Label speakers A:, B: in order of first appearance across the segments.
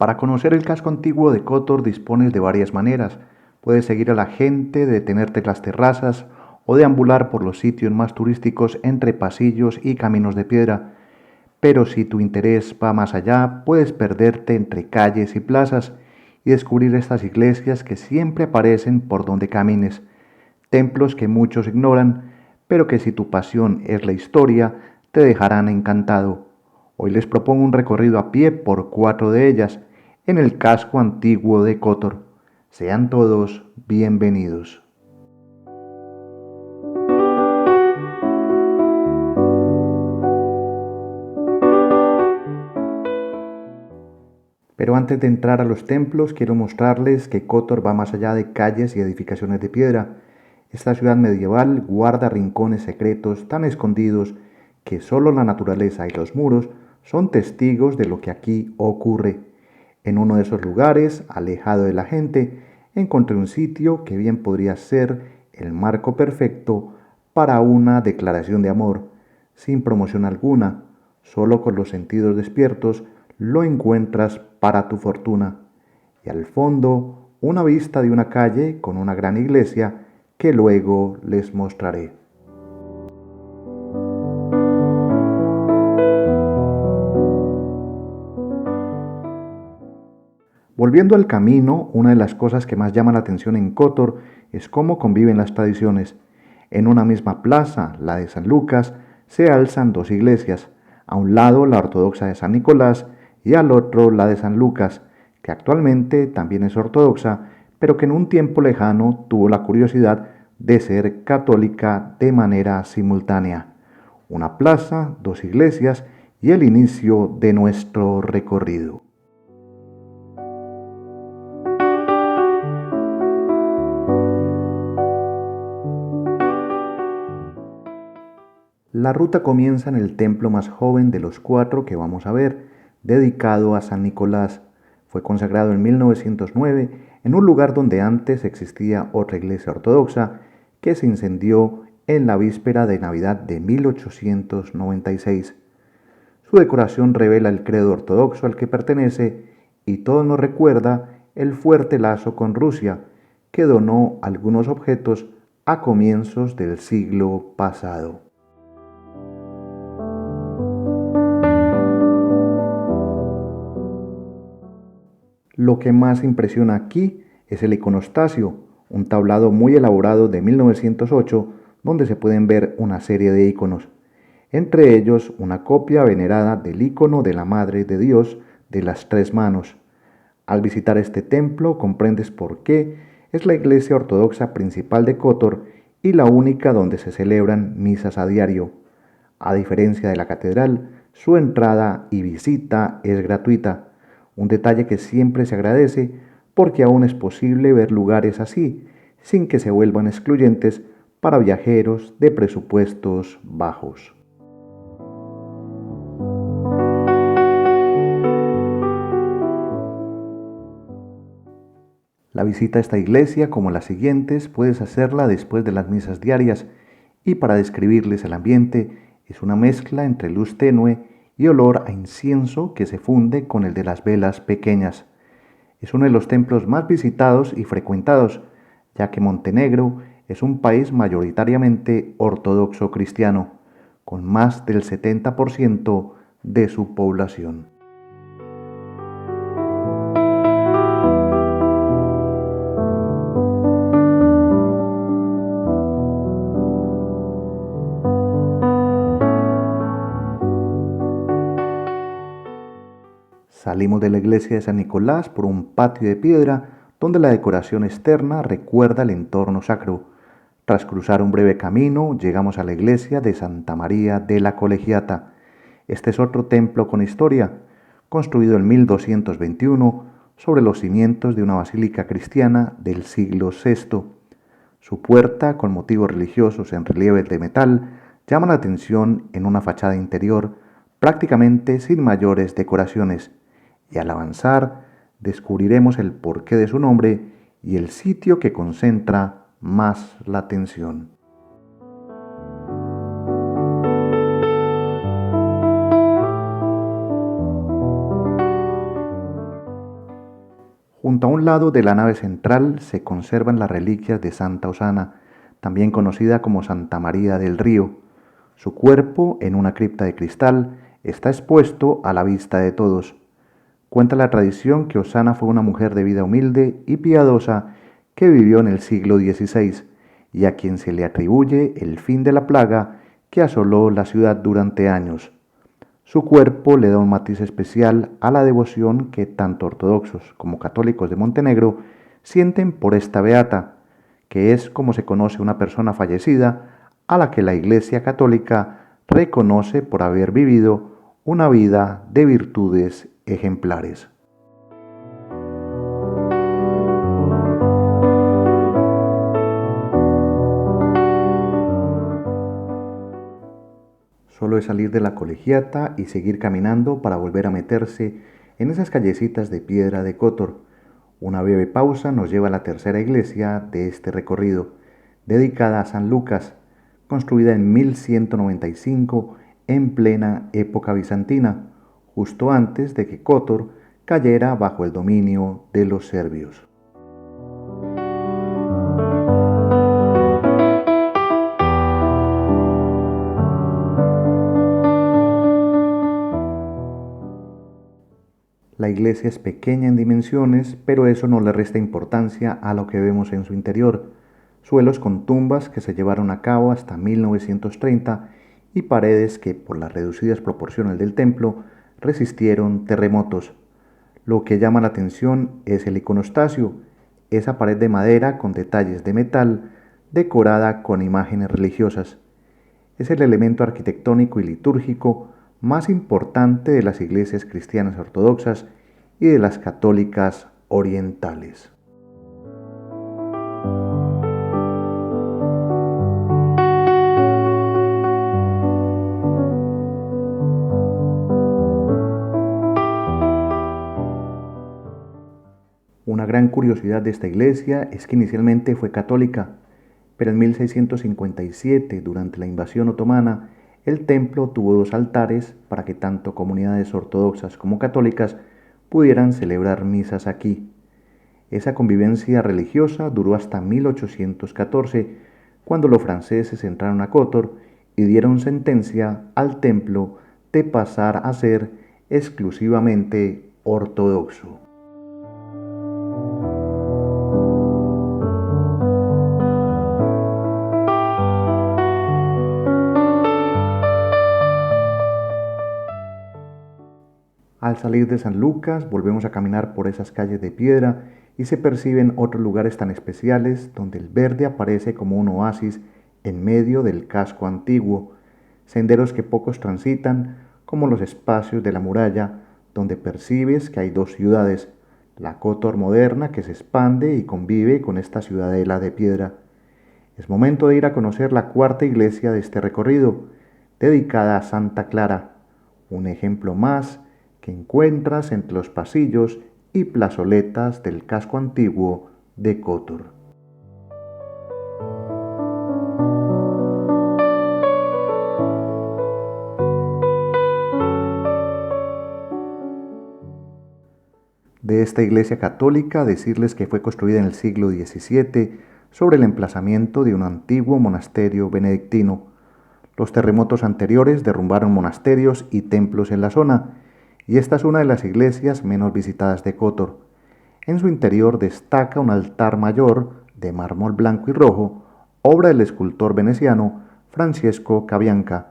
A: Para conocer el casco antiguo de Kotor dispones de varias maneras. Puedes seguir a la gente, detenerte en las terrazas o deambular por los sitios más turísticos entre pasillos y caminos de piedra. Pero si tu interés va más allá, puedes perderte entre calles y plazas y descubrir estas iglesias que siempre aparecen por donde camines, templos que muchos ignoran, pero que si tu pasión es la historia, te dejarán encantado. Hoy les propongo un recorrido a pie por 4 de ellas, en el casco antiguo de Kotor. Sean todos bienvenidos. Pero antes de entrar a los templos, quiero mostrarles que Kotor va más allá de calles y edificaciones de piedra. Esta ciudad medieval guarda rincones secretos tan escondidos que solo la naturaleza y los muros son testigos de lo que aquí ocurre. En uno de esos lugares, alejado de la gente, encontré un sitio que bien podría ser el marco perfecto para una declaración de amor, sin promoción alguna, solo con los sentidos despiertos lo encuentras para tu fortuna. Y al fondo, una vista de una calle con una gran iglesia que luego les mostraré. Volviendo al camino, una de las cosas que más llama la atención en Kotor es cómo conviven las tradiciones. En una misma plaza, la de San Lucas, se alzan dos iglesias, a un lado la ortodoxa de San Nicolás y al otro la de San Lucas, que actualmente también es ortodoxa, pero que en un tiempo lejano tuvo la curiosidad de ser católica de manera simultánea. Una plaza, dos iglesias y el inicio de nuestro recorrido. La ruta comienza en el templo más joven de los 4 que vamos a ver, dedicado a San Nicolás. Fue consagrado en 1909 en un lugar donde antes existía otra iglesia ortodoxa que se incendió en la víspera de Navidad de 1896. Su decoración revela el credo ortodoxo al que pertenece y todo nos recuerda el fuerte lazo con Rusia, que donó algunos objetos a comienzos del siglo pasado. Lo que más impresiona aquí es el iconostasio, un tablado muy elaborado de 1908 donde se pueden ver una serie de iconos, entre ellos una copia venerada del icono de la Madre de Dios de las Tres Manos. Al visitar este templo comprendes por qué es la iglesia ortodoxa principal de Kotor y la única donde se celebran misas a diario. A diferencia de la catedral, su entrada y visita es gratuita, un detalle que siempre se agradece porque aún es posible ver lugares así, sin que se vuelvan excluyentes para viajeros de presupuestos bajos. La visita a esta iglesia, como las siguientes, puedes hacerla después de las misas diarias y para describirles el ambiente es una mezcla entre luz tenue y olor a incienso que se funde con el de las velas pequeñas. Es uno de los templos más visitados y frecuentados, ya que Montenegro es un país mayoritariamente ortodoxo cristiano, con más del 70% de su población. Salimos de la iglesia de San Nicolás por un patio de piedra donde la decoración externa recuerda el entorno sacro. Tras cruzar un breve camino, llegamos a la iglesia de Santa María de la Colegiata. Este es otro templo con historia, construido en 1221 sobre los cimientos de una basílica cristiana del siglo VI. Su puerta, con motivos religiosos en relieves de metal, llama la atención en una fachada interior prácticamente sin mayores decoraciones, y al avanzar descubriremos el porqué de su nombre y el sitio que concentra más la atención. Junto a un lado de la nave central se conservan las reliquias de Santa Osana, también conocida como Santa María del Río. Su cuerpo, en una cripta de cristal, está expuesto a la vista de todos. Cuenta la tradición que Osana fue una mujer de vida humilde y piadosa que vivió en el siglo XVI y a quien se le atribuye el fin de la plaga que asoló la ciudad durante años. Su cuerpo le da un matiz especial a la devoción que tanto ortodoxos como católicos de Montenegro sienten por esta beata, que es como se conoce una persona fallecida a la que la Iglesia Católica reconoce por haber vivido una vida de virtudes ejemplares. Solo es salir de la colegiata y seguir caminando para volver a meterse en esas callecitas de piedra de Kotor. Una breve pausa nos lleva a la tercera iglesia de este recorrido, dedicada a San Lucas, construida en 1195 en plena época bizantina, justo antes de que Kotor cayera bajo el dominio de los serbios. La iglesia es pequeña en dimensiones, pero eso no le resta importancia a lo que vemos en su interior. Suelos con tumbas que se llevaron a cabo hasta 1930 y paredes que, por las reducidas proporciones del templo, resistieron terremotos. Lo que llama la atención es el iconostasio, esa pared de madera con detalles de metal decorada con imágenes religiosas. Es el elemento arquitectónico y litúrgico más importante de las iglesias cristianas ortodoxas y de las católicas orientales. Una gran curiosidad de esta iglesia es que inicialmente fue católica, pero en 1657, durante la invasión otomana, el templo tuvo dos altares para que tanto comunidades ortodoxas como católicas pudieran celebrar misas aquí. Esa convivencia religiosa duró hasta 1814, cuando los franceses entraron a Kotor y dieron sentencia al templo de pasar a ser exclusivamente ortodoxo. Al salir de San Lucas, volvemos a caminar por esas calles de piedra y se perciben otros lugares tan especiales donde el verde aparece como un oasis en medio del casco antiguo, senderos que pocos transitan, como los espacios de la muralla, donde percibes que hay dos ciudades, la Kotor moderna que se expande y convive con esta ciudadela de piedra. Es momento de ir a conocer la cuarta iglesia de este recorrido, dedicada a Santa Clara, un ejemplo más que encuentras entre los pasillos y plazoletas del casco antiguo de Kotor. De esta iglesia católica decirles que fue construida en el siglo XVII sobre el emplazamiento de un antiguo monasterio benedictino. Los terremotos anteriores derrumbaron monasterios y templos en la zona, y esta es una de las iglesias menos visitadas de Kotor. En su interior destaca un altar mayor de mármol blanco y rojo, obra del escultor veneciano Francesco Cabianca,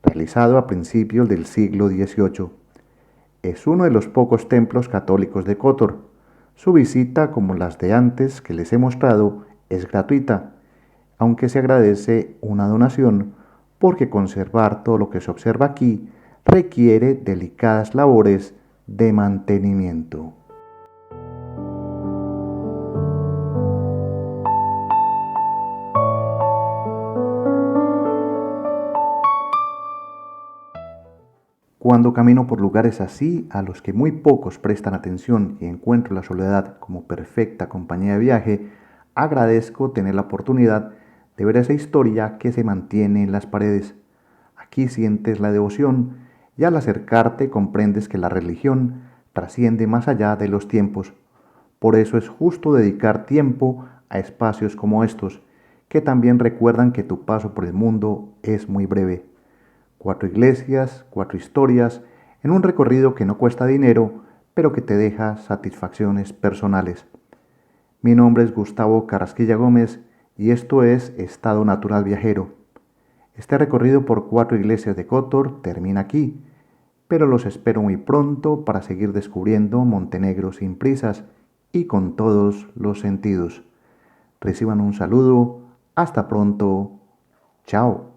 A: realizado a principios del siglo XVIII. Es uno de los pocos templos católicos de Kotor. Su visita, como las de antes que les he mostrado, es gratuita, aunque se agradece una donación, porque conservar todo lo que se observa aquí requiere delicadas labores de mantenimiento. Cuando camino por lugares así, a los que muy pocos prestan atención y encuentro la soledad como perfecta compañía de viaje, agradezco tener la oportunidad de ver esa historia que se mantiene en las paredes. Aquí sientes la devoción y al acercarte comprendes que la religión trasciende más allá de los tiempos. Por eso es justo dedicar tiempo a espacios como estos, que también recuerdan que tu paso por el mundo es muy breve. 4 iglesias, 4 historias, en un recorrido que no cuesta dinero, pero que te deja satisfacciones personales. Mi nombre es Gustavo Carrasquilla Gómez y esto es Estado Natural Viajero. Este recorrido por 4 iglesias de Kotor termina aquí, pero los espero muy pronto para seguir descubriendo Montenegro sin prisas y con todos los sentidos. Reciban un saludo, hasta pronto, chao.